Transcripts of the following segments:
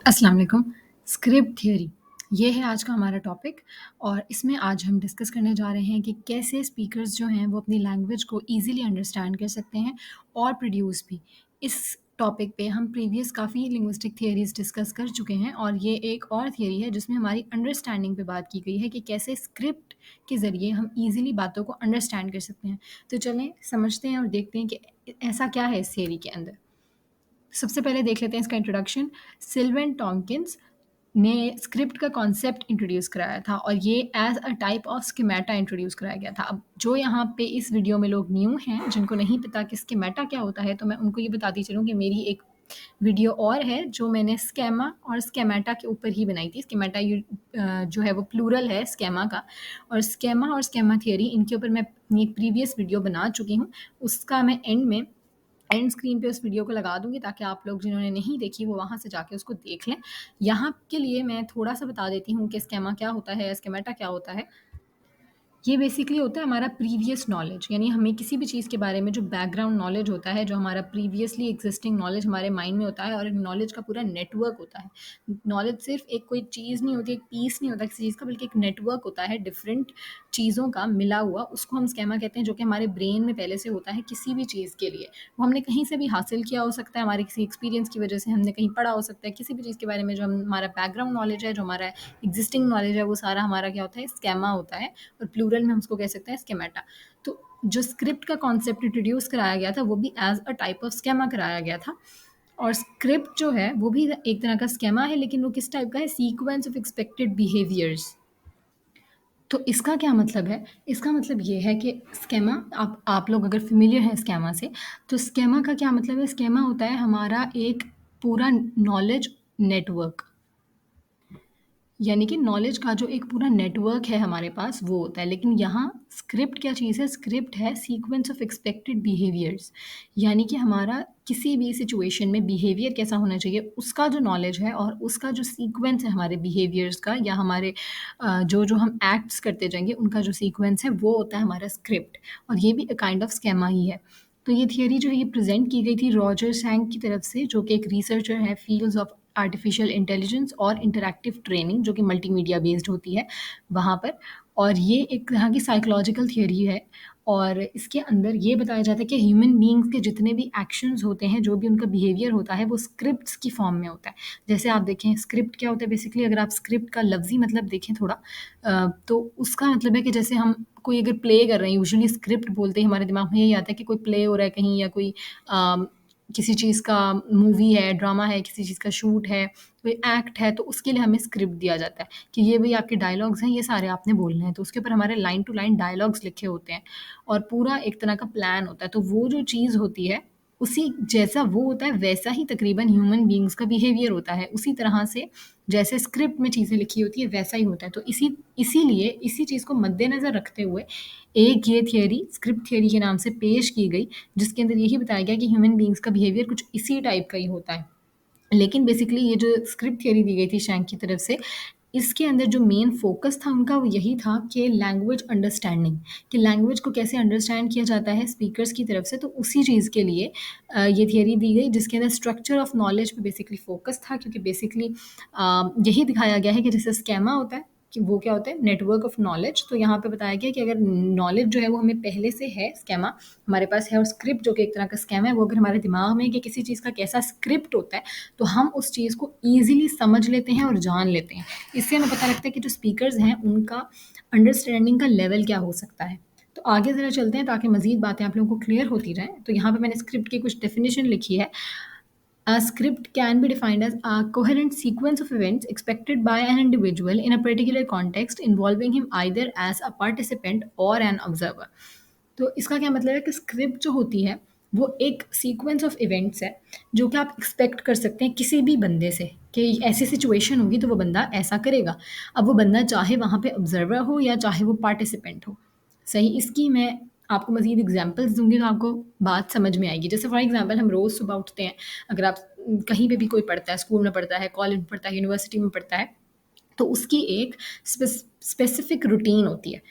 अस्सलाम वालेकुम। Script theory ये है आज का हमारा टॉपिक और इसमें आज हम डिस्कस करने जा रहे हैं कि कैसे स्पीकर्स जो हैं वो अपनी लैंग्वेज को ईज़िली अंडरस्टैंड कर सकते हैं और प्रोड्यूस भी। इस टॉपिक पे हम प्रीवियस काफ़ी लिंग्विस्टिक थियरीज़ डिस्कस कर चुके हैं और ये एक और थियरी है जिसमें हमारी अंडरस्टैंडिंग पे बात की गई है कि कैसे स्क्रिप्ट के ज़रिए हम ईज़िली बातों को अंडरस्टैंड कर सकते हैं। तो चलें समझते हैं और देखते हैं कि ऐसा क्या है इस थियरी के अंदर। सबसे पहले देख लेते हैं इसका इंट्रोडक्शन। सिल्वेन टॉम्किंस ने स्क्रिप्ट का कॉन्सेप्ट इंट्रोड्यूस कराया था और ये as a type of schemata introduce कराया गया था। अब जो यहाँ पे इस वीडियो में लोग न्यू हैं जिनको नहीं पता कि स्कीमेटा क्या होता है तो मैं उनको ये बताती चलूँ कि मेरी एक वीडियो और है जो मैंने स्केमा और स्केमेटा के ऊपर ही बनाई थी। स्कीमेटा जो है वो प्लूरल है स्केमा का, और स्केमा और स्केमा थियरी इनके ऊपर मैं अपनी एक प्रीवियस वीडियो बना चुकी हूँ। उसका मैं एंड स्क्रीन पे उस वीडियो को लगा दूँगी ताकि आप लोग जिन्होंने नहीं देखी वो वहाँ से जाके उसको देख लें। यहाँ के लिए मैं थोड़ा-सा बता देती हूँ कि स्केमा क्या होता है, स्केमेटा क्या होता है। ये बेसिकली होता है हमारा प्रीवियस नॉलेज, यानी हमें किसी भी चीज़ के बारे में जो बैकग्राउंड नॉलेज होता है, जो हमारा प्रीवियसली एक्जिस्टिंग नॉलेज हमारे माइंड में होता है और नॉलेज का पूरा नेटवर्क होता है। नॉलेज सिर्फ एक कोई चीज़ नहीं होती, एक पीस नहीं होता किसी चीज़ का, बल्कि एक नेटवर्क होता है डिफरेंट चीज़ों का मिला हुआ। उसको हम स्केमा कहते हैं, जो कि हमारे ब्रेन में पहले से होता है किसी भी चीज़ के लिए। वो हमने कहीं से भी हासिल किया हो सकता है, हमारे किसी एक्सपीरियंस की वजह से हमने कहीं पढ़ा हो सकता है, किसी भी चीज़ के बारे में जो हमारा बैकग्राउंड नॉलेज है, जो हमारा एग्जिस्टिंग नॉलेज है, वो सारा हमारा क्या होता है, स्केमा होता है। और प्लूरल में हम उसको कह सकते हैं स्केमेटा। तो जो स्क्रिप्ट का कॉन्सेप्ट इंट्रोड्यूस कराया गया था वो भी as a type of schema कराया गया था। और स्क्रिप्ट जो है वो भी एक तरह का स्केमा है, लेकिन वो किस टाइप का है, सीक्वेंस ऑफ एक्सपेक्टेड बिहेवियर्स। तो इसका क्या मतलब है? इसका मतलब ये है कि स्केमा, आप लोग अगर फ़ेमिलियर हैं स्केमा से, तो स्केमा का क्या मतलब है? स्केमा होता है हमारा एक पूरा नॉलेज नेटवर्क। यानी कि नॉलेज का जो एक पूरा नेटवर्क है हमारे पास वो होता है। लेकिन यहाँ स्क्रिप्ट क्या चीज़ है? स्क्रिप्ट है सीक्वेंस ऑफ एक्सपेक्टेड बिहेवियर्स। यानी कि हमारा किसी भी सिचुएशन में बिहेवियर कैसा होना चाहिए उसका जो नॉलेज है और उसका जो सीक्वेंस है हमारे बिहेवियर्स का, या हमारे जो जो हम एक्ट्स करते जाएंगे उनका जो सीक्वेंस है वो होता है हमारा स्क्रिप्ट। और ये भी काइंड ऑफ स्केमा ही है। तो ये थियरी जो है ये प्रेजेंट की गई थी रॉजर सैंग की तरफ से, जो कि एक रिसर्चर है फील्ड्स ऑफ आर्टिफिशियल इंटेलिजेंस और इंटरैक्टिव ट्रेनिंग, जो कि मल्टीमीडिया बेस्ड होती है वहाँ पर। और ये एक तरह की साइकोलॉजिकल थियरी है और इसके अंदर ये बताया जाता है कि ह्यूमन बीइंग्स के जितने भी एक्शंस होते हैं, जो भी उनका बिहेवियर होता है, वो स्क्रिप्ट्स की फॉर्म में होता है। जैसे आप देखें स्क्रिप्ट क्या होता है बेसिकली, अगर आप स्क्रिप्ट का लफ्ज़ी मतलब देखें थोड़ा, तो उसका मतलब है कि जैसे हम कोई अगर प्ले कर रहे हैं, यूजुअली स्क्रिप्ट बोलते ही हमारे दिमाग में यही आता है कि कोई प्ले हो रहा है कहीं, या कोई किसी चीज़ का मूवी है, ड्रामा है, किसी चीज़ का शूट है, कोई एक्ट है, तो उसके लिए हमें स्क्रिप्ट दिया जाता है कि ये भई आपके डायलॉग्स हैं, ये सारे आपने बोलने हैं। तो उसके ऊपर हमारे लाइन टू लाइन डायलॉग्स लिखे होते हैं और पूरा एक तरह का प्लान होता है। तो वो जो चीज़ होती है, उसी जैसा वो होता है वैसा ही तकरीबन ह्यूमन बीइंग्स का बिहेवियर होता है। उसी तरह से जैसे स्क्रिप्ट में चीज़ें लिखी होती है वैसा ही होता है। तो इसीलिए इसी चीज़ को मद्देनज़र रखते हुए एक ये थियरी स्क्रिप्ट थियरी के नाम से पेश की गई, जिसके अंदर यही बताया गया कि ह्यूमन बीइंग्स का बिहेवियर कुछ इसी टाइप का ही होता है। लेकिन बेसिकली ये जो स्क्रिप्ट थियरी दी गई थी शैंक की तरफ से, इसके अंदर जो मेन फ़ोकस था उनका वो यही था कि लैंग्वेज अंडरस्टैंडिंग, कि लैंग्वेज को कैसे अंडरस्टैंड किया जाता है स्पीकर्स की तरफ से। तो उसी चीज़ के लिए ये थियरी दी गई, जिसके अंदर स्ट्रक्चर ऑफ नॉलेज पे बेसिकली फ़ोकस था, क्योंकि बेसिकली यही दिखाया गया है कि जैसे स्केमा होता है कि वो क्या होता है, नेटवर्क ऑफ नॉलेज। तो यहाँ पे बताया गया कि अगर नॉलेज जो है वो हमें पहले से है, स्केमा हमारे पास है, और स्क्रिप्ट जो कि एक तरह का स्केमा है, वो अगर हमारे दिमाग में है कि किसी चीज़ का कैसा स्क्रिप्ट होता है, तो हम उस चीज़ को ईज़िली समझ लेते हैं और जान लेते हैं। इससे हमें पता लगता है कि जो स्पीकर्स हैं उनका अंडरस्टैंडिंग का लेवल क्या हो सकता है। तो आगे ज़रा चलते हैं ताकि मज़ीद बातें आप लोगों को क्लियर होती रहें। तो यहाँ पे मैंने स्क्रिप्ट की कुछ डेफिनेशन लिखी है। A script can be defined as a coherent sequence of events expected by an individual in a particular context involving him either as a participant or an observer. तो इसका क्या मतलब है कि स्क्रिप्ट जो होती है वो एक सीक्वेंस ऑफ इवेंट्स है जो कि आप एक्सपेक्ट कर सकते हैं किसी भी बंदे से, कि ऐसी सिचुएशन होगी तो वो बंदा ऐसा करेगा। अब वो बंदा चाहे वहाँ पे ऑब्जर्वर हो या चाहे वो पार्टिसिपेंट हो। सही, इसकी मैं आपको मज़ीद एग्जांपल्स दूँगी तो आपको बात समझ में आएगी। जैसे फॉर एग्ज़ाम्पल हम रोज़ सुबह उठते हैं, अगर आप कहीं पे भी कोई पढ़ता है, स्कूल में पढ़ता है, कॉलेज में पढ़ता है, यूनिवर्सिटी में पढ़ता है, तो उसकी एक स्पेसिफ़िक रूटीन होती है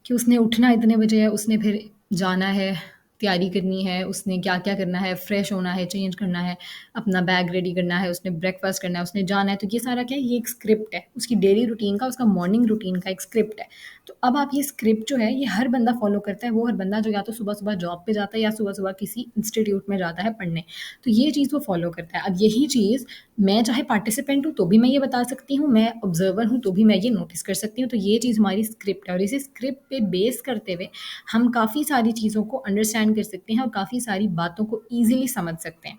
कि उसने उठना इतने बजे है, उसने फिर जाना है तैयारी करनी है, उसने क्या-क्या करना है, फ्रेश होना है, चेंज करना है, अपना बैग रेडी करना है, उसने ब्रेकफ़ास्ट करना है, उसने जाना है, तो ये सारा क्या है, ये एक स्क्रिप्ट है। उसकी डेली रूटीन का, उसका मॉर्निंग रूटीन का एक स्क्रिप्ट है। तो अब आप ये स्क्रिप्ट जो है, ये हर बंदा फ़ॉलो करता है। वो हर बंदा जो या तो सुबह-सुबह जॉब पे जाता है या सुबह-सुबह किसी इंस्टीट्यूट में जाता है पढ़ने। तो ये चीज़ वो फ़ॉलो करता है। अब यही चीज़ मैं चाहे पार्टिसिपेंट हूँ, तो भी मैं ये बता सकती हूँ, मैं ऑब्ज़र्वर हूँ, तो भी मैं ये नोटिस कर सकती हूँ। तो ये चीज़ हमारी स्क्रिप्ट है और इसी स्क्रिप्ट पे बेस करते हुए हम काफ़ी सारी चीज़ों को अंडरस्टैंड कर सकते हैं और काफ़ी सारी बातों को ईज़िली समझ सकते हैं।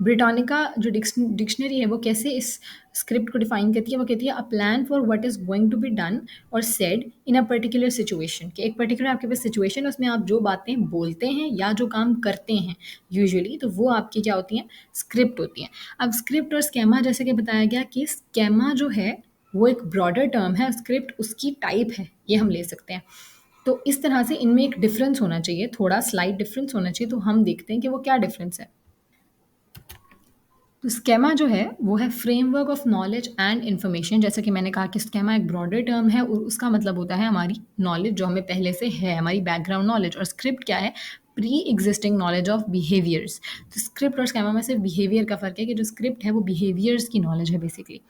ब्रिटानिका जो डिक्शनरी है वो कैसे इस स्क्रिप्ट को डिफाइन करती है, वो कहती है a plan for what is going to be done और said in a particular situation, कि एक पर्टिकुलर आपके पास सिचुएशन है, उसमें आप जो बातें बोलते हैं या जो काम करते हैं यूजुअली, तो वो आपकी क्या होती हैं, स्क्रिप्ट होती हैं। अब स्क्रिप्ट और स्केमा, जैसे कि बताया गया कि स्केमा जो है वो एक ब्रॉडर टर्म है, स्क्रिप्ट उसकी टाइप है, ये हम ले सकते हैं। तो इस तरह से इनमें एक डिफरेंस होना चाहिए, थोड़ा स्लाइट डिफरेंस होना चाहिए, तो हम देखते हैं कि वो क्या डिफरेंस है। तो स्केमा जो है वो है framework of knowledge and information. जैसे कि मैंने कहा कि स्केमा एक ब्रॉडर टर्म है और उसका मतलब होता है हमारी नॉलेज जो हमें पहले से है, हमारी बैकग्राउंड नॉलेज। और स्क्रिप्ट क्या है, pre existing knowledge of behaviours. तो स्क्रिप्ट और स्केमा में सिर्फ बिहेवियर का फ़र्क है कि जो स्क्रिप्ट है वो बिहेवियर्स की नॉलेज है बेसिकली।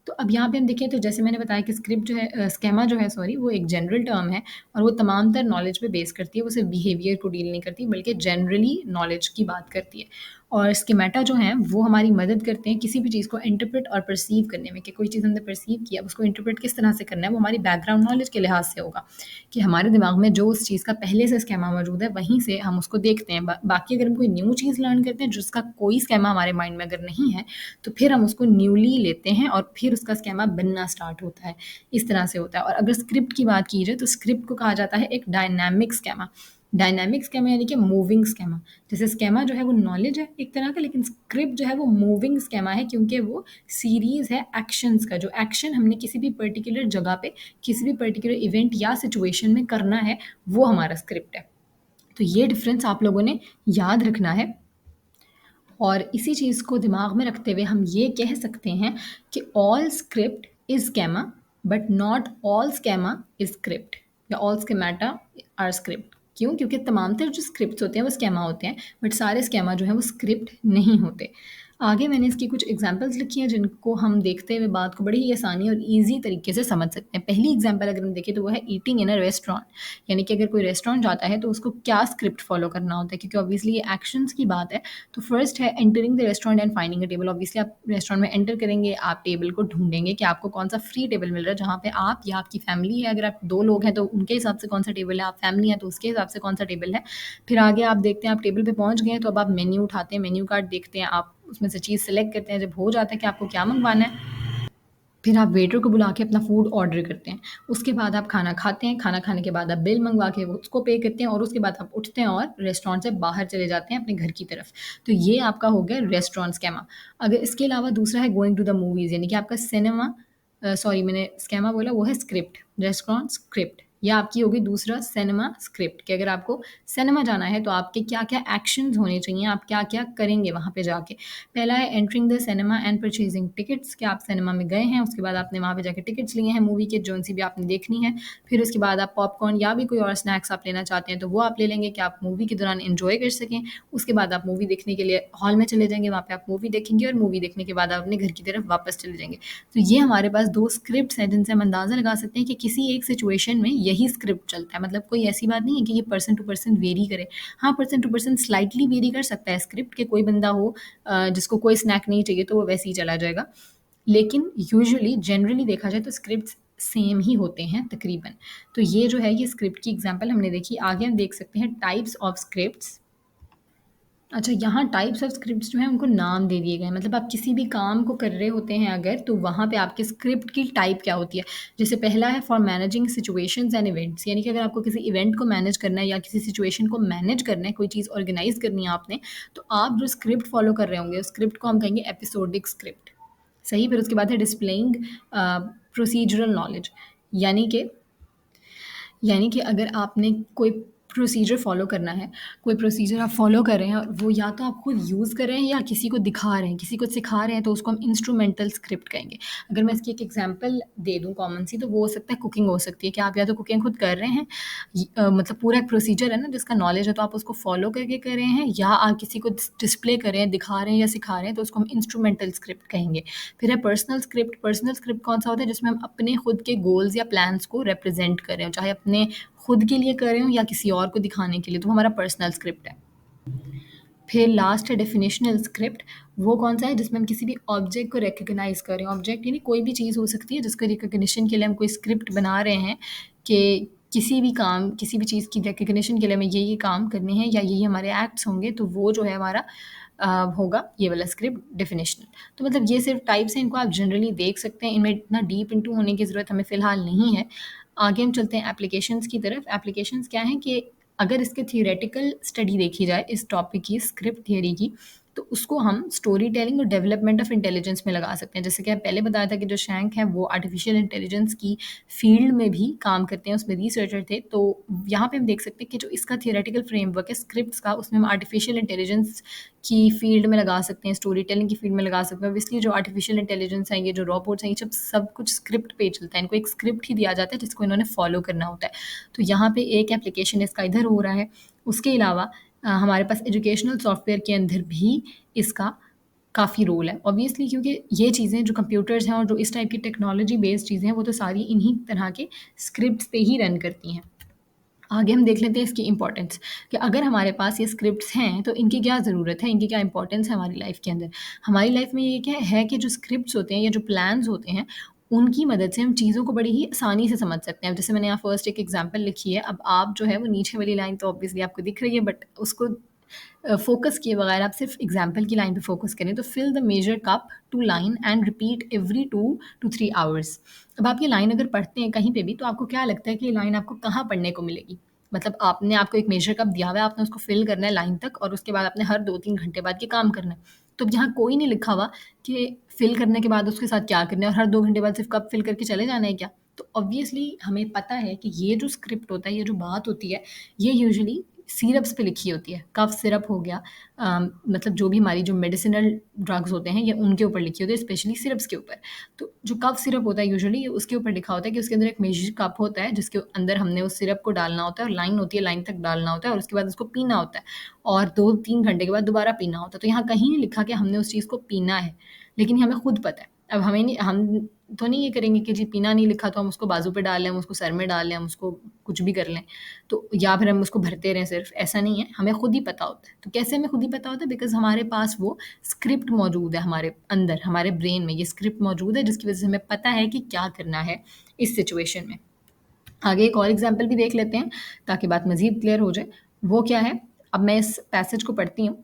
तो अब यहाँ पे हम देखें तो जैसे मैंने बताया कि स्क्रिप्ट जो है स्केमा जो है सॉरी, वो एक जनरल टर्म है और वो तमाम तर नॉलेज पे बेस करती है। वो सिर्फ बिहेवियर को डील नहीं करती बल्कि जनरली नॉलेज की बात करती है। और स्कीमेटा जो हैं वो हमारी मदद करते हैं किसी भी चीज़ को इंटरप्रेट और परसीव करने में, कि कोई चीज़ हमने परसीव किया, अब उसको इंटरप्रेट किस तरह से करना है, वो हमारी बैकग्राउंड नॉलेज के लिहाज से होगा कि हमारे दिमाग में जो उस चीज़ का पहले से स्केमा मौजूद है वहीं से हम उसको देखते हैं। बाकी अगर हम कोई न्यू चीज़ लर्न करते हैं जिसका कोई स्केमा हमारे माइंड में अगर नहीं है, तो फिर हम उसको न्यूली लेते हैं और फिर उसका स्केमा बनना स्टार्ट होता है। इस तरह से होता है। और अगर स्क्रिप्ट की बात की जाए तो स्क्रिप्ट को कहा जाता है एक डायनामिक स्केमा। डायनामिक स्केमा यानी कि मूविंग स्केमा। जैसे स्केमा जो है वो नॉलेज है एक तरह का, लेकिन स्क्रिप्ट जो है वो मूविंग स्केमा है, क्योंकि वो सीरीज़ है एक्शंस का। जो एक्शन हमने किसी भी पर्टिकुलर जगह पे, किसी भी पर्टिकुलर इवेंट या सिचुएशन में करना है, वो हमारा स्क्रिप्ट है। तो ये डिफरेंस आप लोगों ने याद रखना है। और इसी चीज़ को दिमाग में रखते हुए हम ये कह सकते हैं कि all script is schema but not all schema is script, या ऑल स्केमाटा आर स्क्रिप्ट। क्यों? क्योंकि तमाम तर जो स्क्रिप्ट्स होते हैं वो स्केमा होते हैं, बट सारे स्केमा जो हैं वो स्क्रिप्ट नहीं होते। आगे मैंने इसकी कुछ एग्जांपल्स लिखी हैं जिनको हम देखते हुए बात को बड़ी ही आसानी और ईजी तरीके से समझ सकते हैं। पहली एग्जांपल अगर हम देखें तो वो है ईटिंग इन अ रेस्टोरेंट। यानी कि अगर कोई रेस्टोरेंट जाता है तो उसको क्या स्क्रिप्ट फॉलो करना होता है, क्योंकि ऑब्वियसली ये एक्शंस की बात है। तो फर्स्ट है entering the restaurant and finding a table. Obviously आप रेस्टोरेंट में एंटर करेंगे, आप टेबल को ढूंढेंगे कि आपको कौन सा फ्री टेबल मिल रहा है जहाँ पे आप या आपकी फैमिली है। अगर आप 2 लोग हैं तो उनके हिसाब से कौन सा टेबल है, आप फैमिली है तो उसके हिसाब से कौन सा टेबल है। फिर आगे आप देखते हैं आप टेबल पे पहुँच गए हैं, तो अब आप मेन्यू उठाते हैं, मेन्यू कार्ड देखते हैं, आप उसमें से चीज़ सेलेक्ट करते हैं। जब हो जाता है कि आपको क्या मंगवाना है, फिर आप वेटर को बुला के अपना फूड ऑर्डर करते हैं। उसके बाद आप खाना खाते हैं, खाना खाने के बाद आप बिल मंगवा के वो उसको पे करते हैं और उसके बाद आप उठते हैं और रेस्टोरेंट से बाहर चले जाते हैं अपने घर की तरफ। तो ये आपका हो गया रेस्टोरेंट स्केमा। अगर इसके अलावा दूसरा है गोइंग टू द मूवीज़, यानी कि आपका सिनेमा सॉरी मैंने स्केमा बोला, वो है स्क्रिप्ट, रेस्टोरेंट स्क्रिप्ट। या आपकी होगी दूसरा सिनेमा स्क्रिप्ट, कि अगर आपको सिनेमा जाना है तो आपके क्या-क्या एक्शंस होने चाहिए, आप क्या-क्या करेंगे वहाँ पे जाके। पहला है entering the cinema and purchasing tickets, कि आप सिनेमा में गए हैं, उसके बाद आपने वहाँ पे जाके टिकट्स लिए हैं मूवी के, जो सी भी आपने देखनी है। फिर उसके बाद आप पॉपकॉर्न या भी कोई और स्नैक्स आप लेना चाहते हैं तो वो आप ले लेंगे कि आप मूवी के दौरान एंजॉय कर सकें। उसके बाद आप मूवी देखने के लिए हॉल में चले जाएंगे, वहाँ पे आप मूवी देखेंगे और मूवी देखने के बाद आप अपने घर की तरफ वापस चले जाएंगे। तो ये हमारे पास 2 स्क्रिप्ट्स हैं जिनसे हम अंदाज़ा लगा सकते हैं कि किसी एक सिचुएशन में यही स्क्रिप्ट चलता है। मतलब कोई ऐसी बात नहीं है कि ये पर्सन टू पर्सन वेरी करे। हाँ, person to person slightly vary कर सकता है स्क्रिप्ट, के कोई बंदा हो जिसको कोई स्नैक नहीं चाहिए तो वो वैसे ही चला जाएगा। लेकिन यूजुअली जनरली देखा जाए तो स्क्रिप्ट्स सेम ही होते हैं तकरीबन। तो ये जो है ये स्क्रिप्ट की एग्जांपल हमने देखी। आगे हम देख सकते हैं टाइप्स ऑफ स्क्रिप्ट्स। अच्छा, यहाँ टाइप्स ऑफ स्क्रिप्ट्स जो हैं उनको नाम दे दिए गए हैं। मतलब आप किसी भी काम को कर रहे होते हैं अगर, तो वहाँ पे आपके स्क्रिप्ट की टाइप क्या होती है। जैसे पहला है for managing situations and events, यानी कि अगर आपको किसी इवेंट को मैनेज करना है या किसी सिचुएशन को मैनेज करना है, कोई चीज़ ऑर्गेनाइज करनी है आपने, तो आप जो स्क्रिप्ट फॉलो कर रहे होंगे उस स्क्रिप्ट को हम कहेंगे एपिसोडिक स्क्रिप्ट। सही। फिर उसके बाद है डिस्प्लेइंग प्रोसीजरल नॉलेज, यानी कि अगर आपने कोई प्रोसीजर फ़ॉलो करना है, कोई प्रोसीजर आप फ़ॉलो कर रहे हैं और वो या तो आप खुद यूज़ कर रहे हैं या किसी को दिखा रहे हैं, किसी को सिखा रहे हैं, तो उसको हम इंस्ट्रूमेंटल स्क्रिप्ट कहेंगे। अगर मैं इसकी एक एग्ज़ाम्पल दे दूँ कॉमन सी, तो वो हो सकता है कुकिंग हो सकती है कि आप या तो कुकिंग खुद कर रहे हैं मतलब पूरा एक प्रोसीजर है ना जिसका नॉलेज है, तो आप उसको फ़ॉलो करके कर रहे हैं, या आप किसी को डिस्प्ले कर रहे हैं, दिखा रहे हैं या सिखा रहे हैं, तो उसको हम इंस्ट्रूमेंटल स्क्रिप्ट कहेंगे। फिर है पर्सनल स्क्रिप्ट। पर्सनल स्क्रिप्ट कौन सा होता है? जिसमें हम अपने खुद के गोल्स या प्लान्स को रिप्रेजेंट कर रहे हो, चाहे अपने खुद के लिए कर रहे हो या किसी और को दिखाने के लिए, तो हमारा पर्सनल स्क्रिप्ट है। फिर लास्ट है डेफिनेशनल स्क्रिप्ट। वो कौन सा है? जिसमें हम किसी भी ऑब्जेक्ट को रिकग्नाइज कर रहे हैं। ऑब्जेक्ट यानी कोई भी चीज़ हो सकती है जिसको रिकग्निशन के लिए हम कोई स्क्रिप्ट बना रहे हैं कि किसी भी काम, किसी भी चीज़ की रिकग्निशन के लिए हमें ये काम करने हैं या ये हमारे एक्ट्स होंगे, तो वो जो है हमारा होगा ये वाला स्क्रिप्ट डेफिनेशनल। तो मतलब ये सिर्फ टाइप्स हैं, इनको आप जनरली देख सकते हैं, इनमें इतना डीप इनटू होने की ज़रूरत हमें फ़िलहाल नहीं है। आगे हम चलते हैं एप्लीकेशंस की तरफ। एप्लीकेशंस क्या हैं कि अगर इसके थियोरेटिकल स्टडी देखी जाए इस टॉपिक की, स्क्रिप्ट थियरी की, तो उसको हम स्टोरी टेलिंग और डेवलपमेंट ऑफ इंटेलिजेंस में लगा सकते हैं। जैसे कि पहले बताया था कि जो शैंक है वो आर्टिफिशियल इंटेलिजेंस की फील्ड में भी काम करते हैं, उसमें रिसर्चर थे। तो यहाँ पे हम देख सकते हैं कि जो इसका थियोरेटिकल फ्रेमवर्क है स्क्रिप्ट्स का, उसमें हम आर्टिफिशियल इंटेलिजेंस की फील्ड में लगा सकते हैं, स्टोरी टेलिंग की फील्ड में लगा सकते हैं। इसलिए जो आर्टिफिशियल इंटेलिजेंस है, ये जो रोबोट्स हैं, ये सब कुछ स्क्रिप्ट पे चलता है। इनको एक स्क्रिप्ट ही दिया जाता है जिसको इन्होंने फॉलो करना होता है। तो यहाँ पे एक एप्लीकेशन इसका इधर हो रहा है। उसके अलावा हमारे पास एजुकेशनल सॉफ्टवेयर के अंदर भी इसका काफ़ी रोल है ऑब्वियसली, क्योंकि ये चीज़ें जो कंप्यूटर्स हैं और जो इस टाइप की टेक्नोलॉजी बेस्ड चीज़ें हैं, वो तो सारी इन्हीं तरह के स्क्रिप्ट्स पे ही रन करती हैं। आगे हम देख लेते हैं इसकी इम्पोर्टेंस, कि अगर हमारे पास ये स्क्रिप्ट्स हैं तो इनकी क्या ज़रूरत है, इनकी क्या इंपॉर्टेंस है हमारी लाइफ के अंदर। हमारी लाइफ में ये क्या है कि जो स्क्रिप्ट्स होते हैं या जो प्लान्स होते हैं, उनकी मदद से हम चीज़ों को बड़ी ही आसानी से समझ सकते हैं। जैसे मैंने यहाँ फर्स्ट एक एग्जांपल लिखी है, अब आप जो है वो नीचे वाली लाइन तो ऑब्वियसली आपको दिख रही है, बट उसको फ़ोकस किए बगैर आप सिर्फ एग्जाम्पल की लाइन पे फ़ोकस करें, तो fill the measure cup to line and repeat every 2 to 3 hours. अब आप ये लाइन अगर पढ़ते हैं कहीं पे भी, तो आपको क्या लगता है कि ये लाइन आपको कहाँ पढ़ने को मिलेगी? मतलब आपको एक मेजर कप दिया हुआ है, आपने उसको फिल करना है लाइन तक, और उसके बाद आपने हर 2-3 घंटे बाद ये काम करना है। तो अब यहाँ कोई नहीं लिखा हुआ कि फिल करने के बाद उसके साथ क्या करना है, और हर 2 घंटे बाद सिर्फ कप फिल करके चले जाना है क्या? तो ऑब्वियसली हमें पता है कि ये जो स्क्रिप्ट होता है, ये जो बात होती है, ये यूजुअली सिरप्स पे लिखी होती है। कफ सिरप हो गया, मतलब जो भी हमारी जो मेडिसिनल ड्रग्स होते हैं, ये उनके ऊपर लिखी होती है, स्पेशली सिरप्स के ऊपर। तो जो कफ सिरप होता है यूजुअली उसके ऊपर लिखा होता है कि उसके अंदर एक मेजर कप होता है जिसके अंदर हमने उस सिरप को डालना होता है, और लाइन होती है, लाइन तक डालना होता है, और उसके बाद उसको पीना होता है, और 2-3 घंटे के बाद दोबारा पीना होता है। तो यहाँ कहीं नहीं लिखा कि हमने उस चीज़ को पीना है, लेकिन ये हमें खुद पता है। अब हमें नहीं, हम तो नहीं ये करेंगे कि जी पीना नहीं लिखा तो हम उसको बाजू पे डाल लें, हम उसको सर में डाल लें, हम उसको कुछ भी कर लें, तो या फिर हम उसको भरते रहें सिर्फ, ऐसा नहीं है, हमें खुद ही पता होता है। तो कैसे हमें खुद ही पता होता है? बिकॉज़ हमारे पास वो स्क्रिप्ट मौजूद है, हमारे अंदर, हमारे ब्रेन में ये स्क्रिप्ट मौजूद है, जिसकी वजह से हमें पता है कि क्या करना है इस सिचुएशन में। आगे एक और एग्जाम्पल भी देख लेते हैं ताकि बात मज़ीद क्लियर हो जाए। वो क्या है? अब मैं इस पैसेज को पढ़ती हूँ।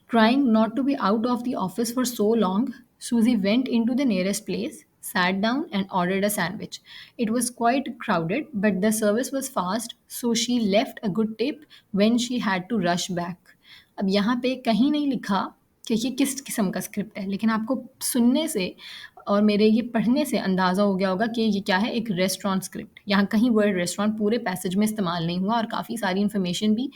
Trying not to be out of the office for so long, Susie went into the nearest place, sat down, and ordered a sandwich. It was quite crowded, but the service was fast, so she left a good tip when she had to rush back. अब यहाँ पे कहीं नहीं लिखा कि ये किस किस्म का स्क्रिप्ट है, लेकिन आपको सुनने से और मेरे ये पढ़ने से अंदाज़ा हो गया होगा कि ये क्या है, एक रेस्टोरेंट स्क्रिप्ट। यहाँ कहीं वर्ड रेस्टोरेंट पूरे पैसेज में इस्तेमाल नहीं हुआ, और काफ़ी सारी इन्फॉर्मेशन भी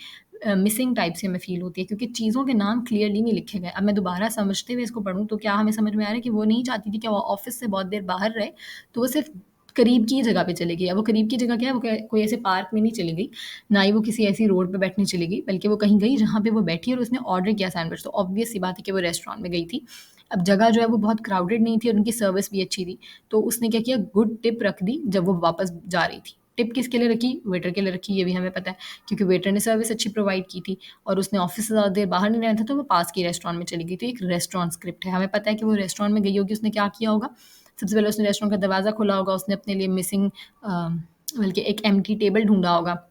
मिसिंग टाइप से हमें फ़ील होती है, क्योंकि चीज़ों के नाम क्लियरली नहीं लिखे गए। अब मैं दोबारा समझते हुए इसको पढ़ूँ तो क्या हमें समझ में आ रहा है कि वो नहीं चाहती थी कि वो ऑफ़िस से बहुत देर बाहर रहे, तो वो सिर्फ़ करीब की जगह पे चली गई। अब वो करीब की जगह क्या है, वो कोई ऐसे पार्क में नहीं चली गई, ना ही वो किसी ऐसी रोड पे बैठने चली गई, बल्कि वो कहीं गई जहाँ पे वो बैठी और उसने ऑर्डर किया सैंडविच। तो ऑब्वियस सी बात है कि वो रेस्टोरेंट में गई थी। अब जगह जो है वो बहुत क्राउडेड नहीं थी और उनकी सर्विस भी अच्छी थी, तो उसने क्या किया, गुड टिप रख दी जब वो वापस जा रही थी। टिप किसके लिए रखी? वेटर के लिए रखी, ये भी हमें पता है, क्योंकि वेटर ने सर्विस अच्छी प्रोवाइड की थी और उसने ऑफिस से ज़्यादा देर बाहर नहीं रहना था, तो वो पास की रेस्टोरेंट में चली गई। तो एक रेस्टोरेंट स्क्रिप्ट है, हमें पता है कि वो रेस्टोरेंट में गई होगी, उसने क्या किया होगा? सबसे पहले उसने रेस्टोरेंट का दरवाज़ा खोला होगा, उसने अपने लिए मिसिंग बल्कि एक एम्प्टी टेबल ढूंढा होगा,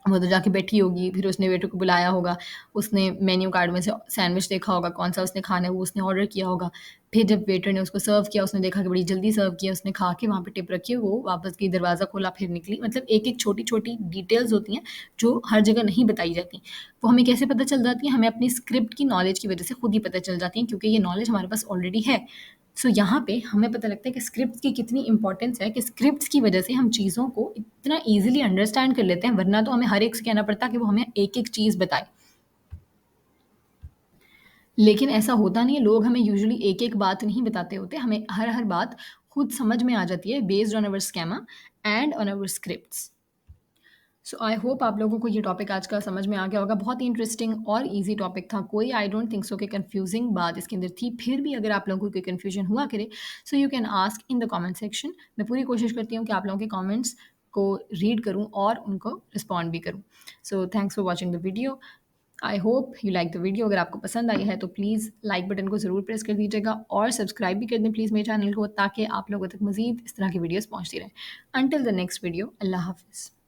वो तो जाके बैठी होगी, फिर उसने वेटर को बुलाया होगा, उसने मेन्यू कार्ड में से सैंडविच देखा होगा, कौन सा उसने खाना है वो उसने ऑर्डर किया होगा। फिर जब वेटर ने उसको सर्व किया, उसने देखा कि बड़ी जल्दी सर्व किया, उसने खा के वहाँ पे टिप रखी, वो वापस गई, दरवाज़ा खोला, फिर निकली। मतलब एक-एक छोटी-छोटी डिटेल्स होती हैं जो हर जगह नहीं बताई जाती। वो हमें कैसे पता चल जाती हैं? हमें अपनी स्क्रिप्ट की नॉलेज की वजह से खुद ही पता चल जाती हैं, क्योंकि ये नॉलेज हमारे पास ऑलरेडी है। सो यहाँ पे हमें पता लगता है कि स्क्रिप्ट्स की कितनी इंपॉर्टेंस है, कि स्क्रिप्ट्स की वजह से हम चीज़ों को इतना ईजिली अंडरस्टैंड कर लेते हैं, वरना तो हमें हर एक से कहना पड़ता कि वो हमें एक एक चीज़ बताए। लेकिन ऐसा होता नहीं है, लोग हमें यूजुअली एक-एक बात नहीं बताते होते, हमें हर-हर बात खुद समझ में आ जाती है based on our schema and on our scripts. So I hope आप लोगों को ये टॉपिक आज का समझ में आ गया होगा। बहुत ही इंटरेस्टिंग और ईज़ी टॉपिक था, कोई आई डोंट थिंक सो कि कन्फ्यूज़िंग बात इसके अंदर थी। फिर भी अगर आप लोगों को कोई कन्फ्यूजन हुआ करे, so you can ask in the comment section. मैं पूरी कोशिश करती हूँ कि आप लोगों के कमेंट्स को रीड करूँ और उनको रिस्पॉन्ड भी करूँ। So thanks for watching the video. I hope you like the video. अगर आपको पसंद आई है तो प्लीज़ लाइक बटन को ज़रूर प्रेस कर दीजिएगा और सब्सक्राइब भी कर दें प्लीज़ मेरे चैनल को, ताकि आप लोगों तक मज़ीद इस तरह की वीडियोज़ पहुँचती रहें। अंटिल द नेक्स्ट वीडियो, अल्लाह हाफ़िज़।